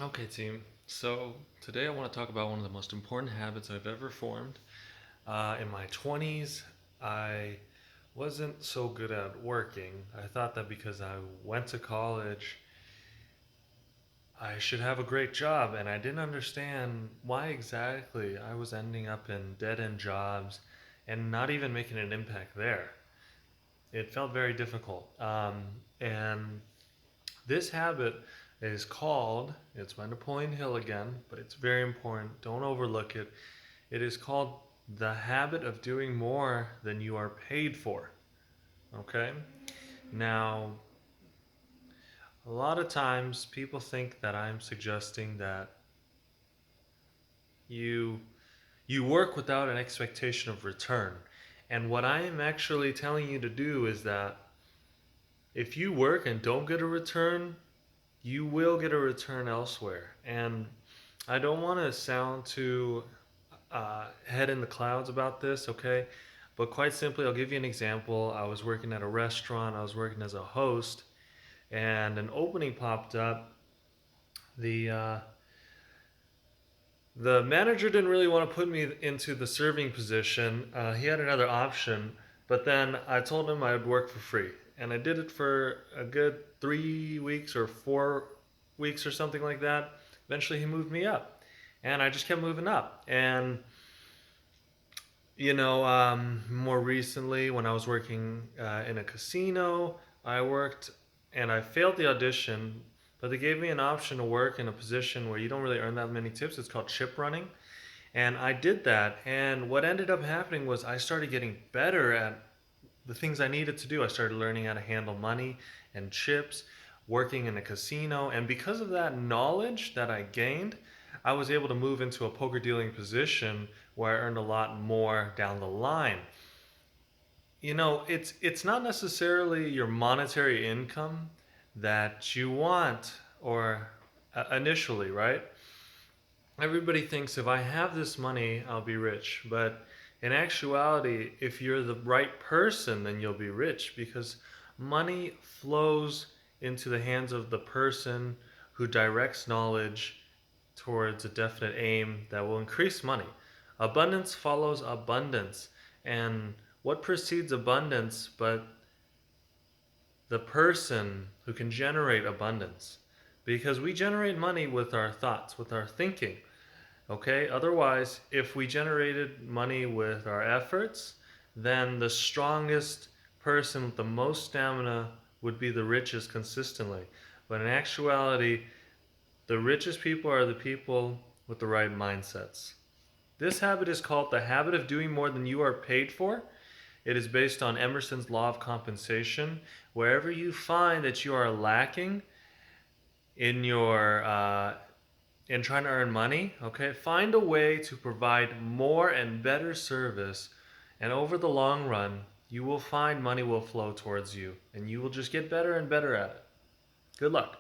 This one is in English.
Okay, team. So today I want to talk about one of the most important habits I've ever formed. In my 20s, I wasn't so good at working. I thought that because I went to college, I should have a great job, and I didn't understand why exactly I was ending up in dead end jobs and not even making an impact there. It felt very difficult. And this habit it's by Napoleon Hill again, but it's very important. Don't overlook it. It is called the habit of doing more than you are paid for. Okay? Now, a lot of times people think that I'm suggesting that you you work without an expectation of return. And what I am actually telling you to do is that if you work and don't get a return, you will get a return elsewhere. And I don't want to sound too head in the clouds about this, okay? But quite simply, I'll give you an example. I was working at a restaurant, I was working as a host, and an opening popped up. The uh, the manager didn't really want to put me into the serving position. He had another option, but then I told him I would work for free, and I did it for a good 3 weeks or 4 weeks or something like that. Eventually, he moved me up, and I just kept moving up. And more recently, when I was working in a casino, I worked and I failed the audition, but they gave me an option to work in a position where you don't really earn that many tips. It's called chip running. And I did that. And what ended up happening was I started getting better at the things I needed to do. I started learning how to handle money and chips, working in a casino. And because of that knowledge that I gained, I was able to move into a poker dealing position where I earned a lot more down the line. It's not necessarily your monetary income that you want or initially, right? Everybody thinks if I have this money, I'll be rich. But in actuality, if you're the right person, then you'll be rich because money flows into the hands of the person who directs knowledge towards a definite aim that will increase money. Abundance follows abundance. And what precedes abundance but the person who can generate abundance? Because we generate money with our thoughts, with our thinking. Okay, otherwise, if we generated money with our efforts, then the strongest person with the most stamina would be the richest consistently. But in actuality, the richest people are the people with the right mindsets. This habit is called the habit of doing more than you are paid for. It is based on Emerson's law of compensation. Wherever you find that you are lacking in your in trying to earn money, okay, find a way to provide more and better service, and over the long run, you will find money will flow towards you, and you will just get better and better at it. Good luck.